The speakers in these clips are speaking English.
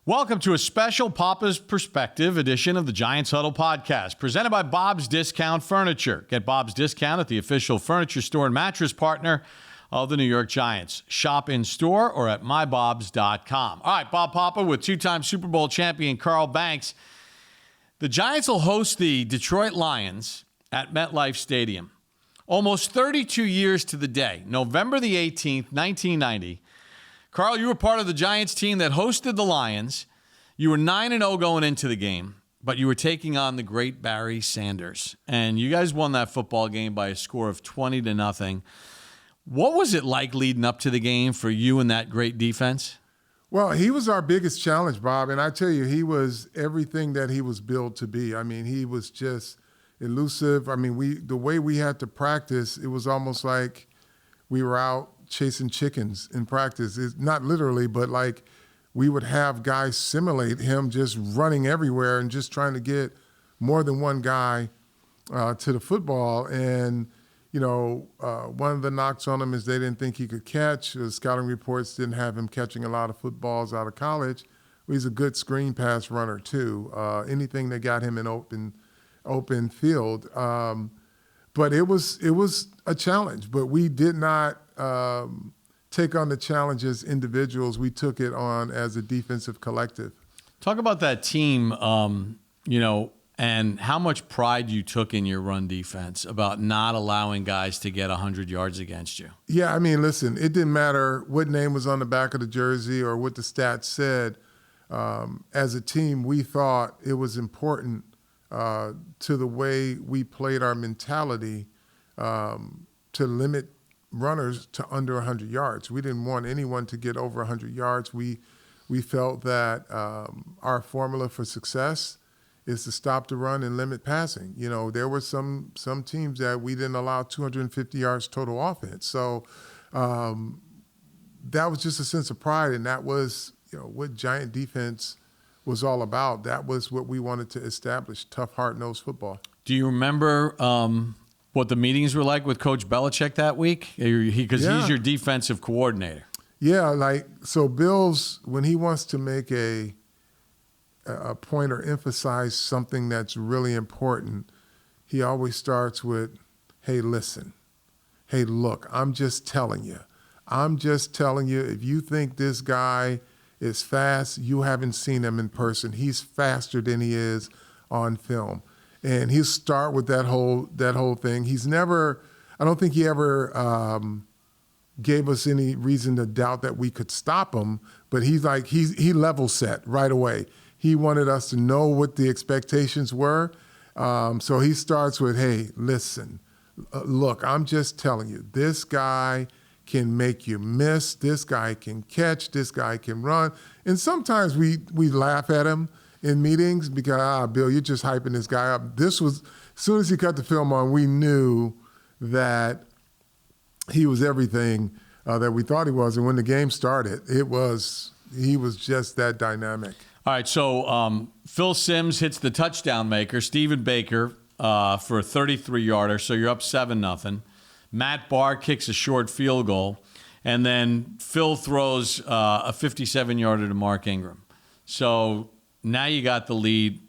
Welcome to a special Papa's Perspective edition of the Giants Huddle podcast, presented by Bob's Discount Furniture. Get Bob's Discount at the official furniture store and mattress partner of the New York Giants. Shop in store or at mybobs.com. All right, Bob Papa with two-time Super Bowl champion Carl Banks. The Giants will host the Detroit Lions at MetLife Stadium. Almost 32 years to the day, November the 18th, 1990. Carl, you were part of the Giants team that hosted the Lions. You were 9-0 going into the game, but you were taking on the great Barry Sanders. And you guys won that football game by a score of 20-0. What was it like leading up to the game for you and that great defense? Well, he was our biggest challenge, Bob. And I tell you, he was everything that he was built to be. I mean, he was just elusive. I mean, the way we had to practice, it was almost like we were out chasing chickens in practice. It's not literally, but like we would have guys simulate him just running everywhere and just trying to get more than one guy to the football. And, you know, one of the knocks on him is they didn't think he could catch. The scouting reports didn't have him catching a lot of footballs out of college. He's a good screen pass runner too. Anything that got him in open field. But it was a challenge, but we did not take on the challenge as individuals. We took it on as a defensive collective. Talk about that team, and how much pride you took in your run defense about not allowing guys to get 100 yards against you. Yeah, I mean, listen, it didn't matter what name was on the back of the jersey or what the stats said. As a team, we thought it was important to the way we played our mentality to limit runners to under 100 yards. We didn't want anyone to get over 100 yards. We felt that our formula for success is to stop the run and limit passing. You know, there were some teams that we didn't allow 250 yards total offense. So that was just a sense of pride, and that was, what Giant defense was all about. That was what we wanted to establish, tough, hard-nosed football. Do you remember what the meetings were like with Coach Belichick that week? Because he's your defensive coordinator. Yeah, so Bill's, when he wants to make a point or emphasize something that's really important, he always starts with, hey, listen. Hey, look, I'm just telling you. If you think this guy is fast, you haven't seen him in person. He's faster than he is on film. And he'll start with that whole thing. I don't think he ever gave us any reason to doubt that we could stop him, but he level set right away. He wanted us to know what the expectations were. So he starts with, hey, listen, look, I'm just telling you, this guy can make you miss, this guy can catch, this guy can run. And sometimes we laugh at him in meetings because, Bill, you're just hyping this guy up. This was, as soon as he cut the film on, we knew that he was everything that we thought he was. And when the game started, he was just that dynamic. All right, so Phil Simms hits the touchdown maker, Stephen Baker, for a 33-yarder, so you're up 7-0. Matt Barr kicks a short field goal, and then Phil throws a 57-yarder to Mark Ingram. So now you got the lead.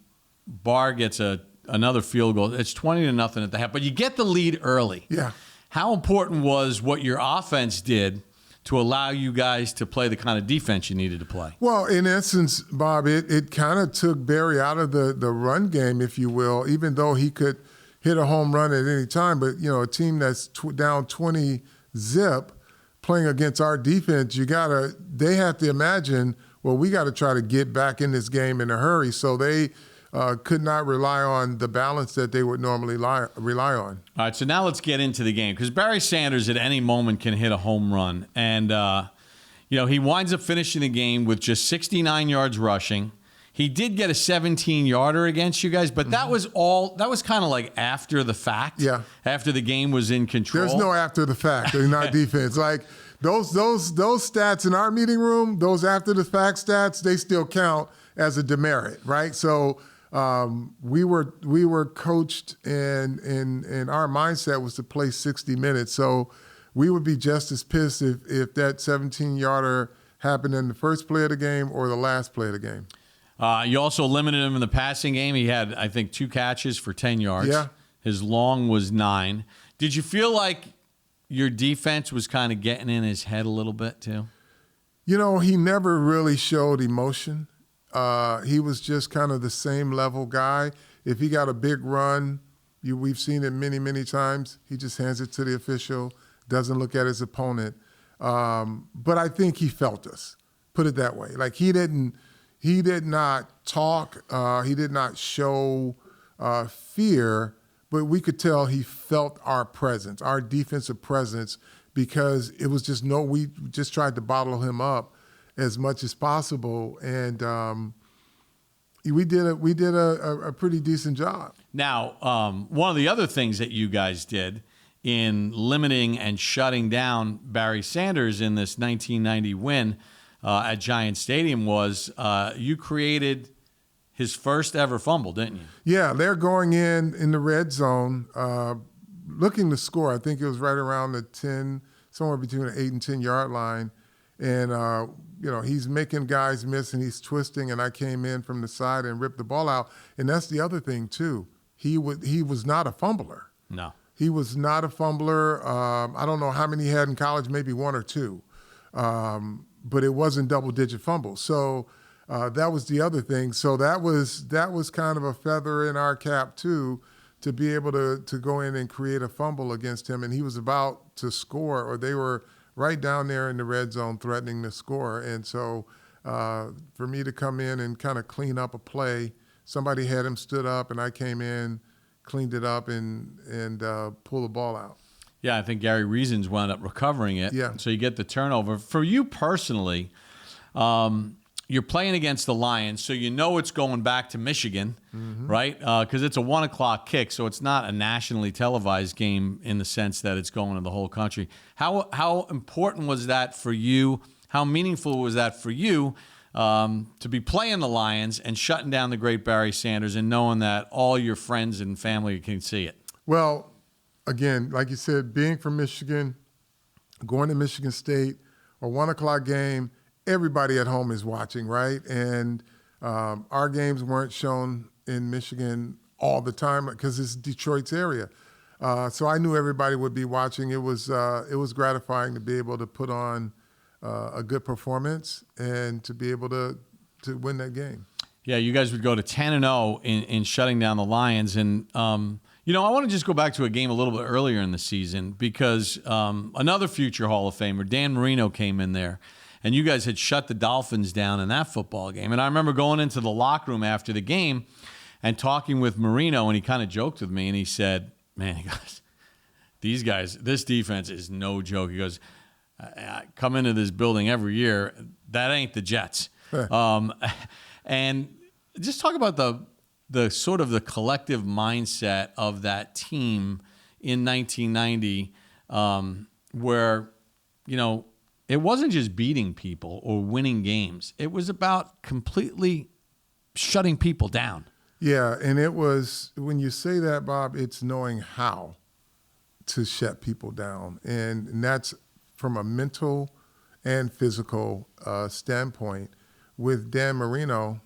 Barr gets another field goal. It's 20-0 at the half, but you get the lead early. Yeah. How important was what your offense did to allow you guys to play the kind of defense you needed to play? Well, in essence, Bob, it kind of took Barry out of the run game, if you will, even though he could hit a home run at any time. But, a team that's down 20-zip playing against our defense, they have to imagine, well, we got to try to get back in this game in a hurry. So they could not rely on the balance that they would normally rely on. All right, so now let's get into the game, because Barry Sanders at any moment can hit a home run. And, he winds up finishing the game with just 69 yards rushing. He did get a 17-yarder against you guys, but that was kind of like after the fact. Yeah. After the game was in control. There's no after the fact in our defense. Like those stats in our meeting room, those after the fact stats, they still count as a demerit, right? So we were coached, and our mindset was to play 60 minutes. So we would be just as pissed if that 17-yarder happened in the first play of the game or the last play of the game. You also limited him in the passing game. He had, I think, 2 catches for 10 yards. Yeah. His long was 9. Did you feel like your defense was kind of getting in his head a little bit too? You know, he never really showed emotion. He was just kind of the same level guy. If he got a big run, we've seen it many, many times. He just hands it to the official, doesn't look at his opponent. But I think he felt us, put it that way. Like he did not talk. He did not show fear, but we could tell he felt our presence, our defensive presence, because it was just we just tried to bottle him up as much as possible, and we did a pretty decent job. Now, one of the other things that you guys did in limiting and shutting down Barry Sanders in this 1990 win at Giant Stadium was you created his first ever fumble, didn't you? Yeah, they're going in the red zone, looking to score. I think it was right around the 10, somewhere between the 8 and 10 yard line. And, he's making guys miss and he's twisting. And I came in from the side and ripped the ball out. And that's the other thing, too. He was not a fumbler. No. He was not a fumbler. I don't know how many he had in college, maybe 1 or 2. But it wasn't double-digit fumbles. So that was the other thing. So that was kind of a feather in our cap, too, to be able to go in and create a fumble against him. And he was about to score, or they were right down there in the red zone threatening to score. And so for me to come in and kind of clean up a play, somebody had him stood up, and I came in, cleaned it up, and pulled the ball out. Yeah, I think Gary Reasons wound up recovering it. Yeah. So you get the turnover. For you personally, you're playing against the Lions, so you know it's going back to Michigan, right? Because it's a 1 o'clock kick, so it's not a nationally televised game in the sense that it's going to the whole country. How important was that for you? How meaningful was that for you to be playing the Lions and shutting down the great Barry Sanders and knowing that all your friends and family can see it? Well, again, like you said, being from Michigan, going to Michigan State, a 1 o'clock game, everybody at home is watching, right? And our games weren't shown in Michigan all the time because it's Detroit's area. So I knew everybody would be watching. It was gratifying to be able to put on a good performance and to be able to win that game. Yeah, you guys would go to 10-0 in shutting down the Lions. And, I want to just go back to a game a little bit earlier in the season because another future Hall of Famer, Dan Marino, came in there. And you guys had shut the Dolphins down in that football game. And I remember going into the locker room after the game and talking with Marino, and he kind of joked with me, and he said, man, he goes, these guys, this defense is no joke. He goes, I come into this building every year. That ain't the Jets. And just talk about the sort of the collective mindset of that team in 1990 where, it wasn't just beating people or winning games. It was about completely shutting people down. Yeah, and it was, when you say that, Bob, it's knowing how to shut people down. And that's from a mental and physical standpoint. With Dan Marino,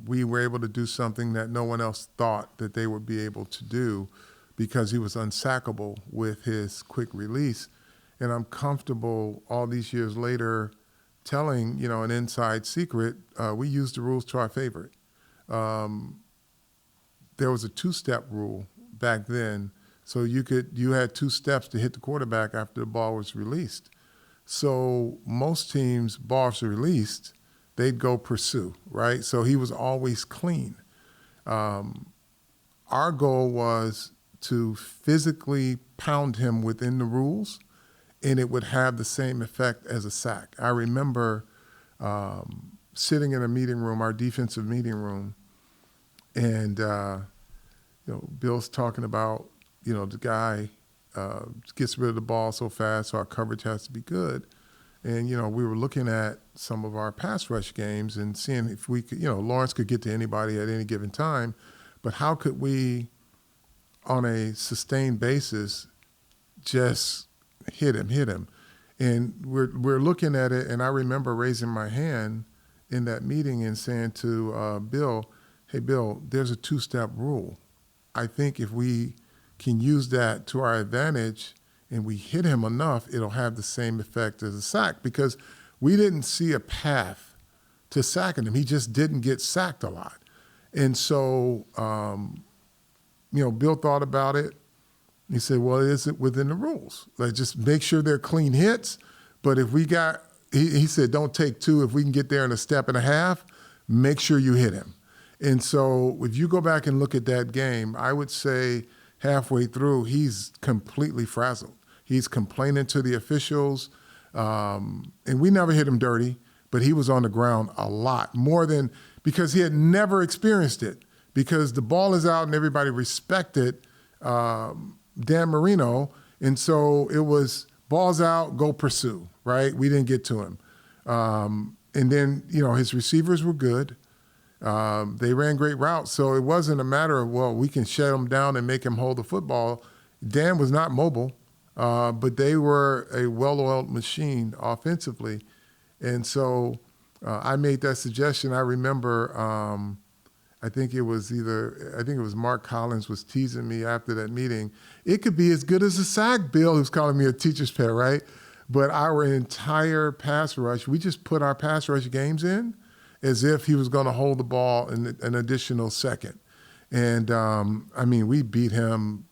we were able to do something that no one else thought that they would be able to do because he was unsackable with his quick release. And I'm comfortable all these years later telling, an inside secret. We used the rules to our favor. There was a 2-step rule back then. So you had 2 steps to hit the quarterback after the ball was released. So most teams, balls are released, they'd go pursue, right? So he was always clean. Our goal was to physically pound him within the rules, and it would have the same effect as a sack. I remember sitting in a meeting room, our defensive meeting room, and Bill's talking about, the guy gets rid of the ball so fast, so our coverage has to be good. And, we were looking at some of our pass rush games and seeing if we could, Lawrence could get to anybody at any given time, but how could we, on a sustained basis, just hit him. And we're looking at it, and I remember raising my hand in that meeting and saying to Bill, hey, Bill, there's a two-step rule. I think if we can use that to our advantage and we hit him enough, it'll have the same effect as a sack, because we didn't see a path to sacking him. He just didn't get sacked a lot. And so, Bill thought about it. He said, well, is it within the rules? Like, just make sure they're clean hits. But if we got, he said, don't take two. If we can get there in a step and a half, make sure you hit him. And so if you go back and look at that game, I would say halfway through, he's completely frazzled. He's complaining to the officials. And we never hit him dirty, but he was on the ground a lot, more than, because he had never experienced it. Because the ball is out and everybody respected Dan Marino. And so it was balls out, go pursue, right? We didn't get to him. And then, his receivers were good. They ran great routes. So it wasn't a matter of, well, we can shut him down and make him hold the football. Dan was not mobile, but they were a well-oiled machine offensively. And so I made that suggestion. I remember, I think it was Mark Collins was teasing me after that meeting. It could be as good as a sack, Bill, who's calling me a teacher's pet, right? But our entire pass rush, we just put our pass rush games in as if he was going to hold the ball in an additional second. And, we beat him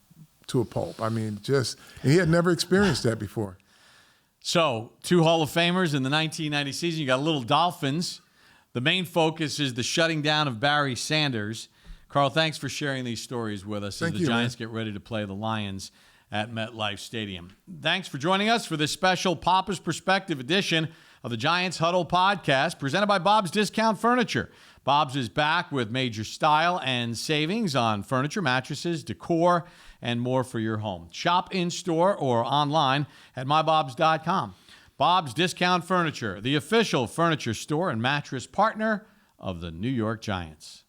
to a pulp. And he had never experienced that before. So, two Hall of Famers in the 1990 season. You got Little Dolphins. The main focus is the shutting down of Barry Sanders. Carl, thanks for sharing these stories with us as the Giants get ready to play the Lions at MetLife Stadium. Thanks for joining us for this special Papa's Perspective edition of the Giants Huddle podcast presented by Bob's Discount Furniture. Bob's is back with major style and savings on furniture, mattresses, decor, and more for your home. Shop in-store or online at mybobs.com. Bob's Discount Furniture, the official furniture store and mattress partner of the New York Giants.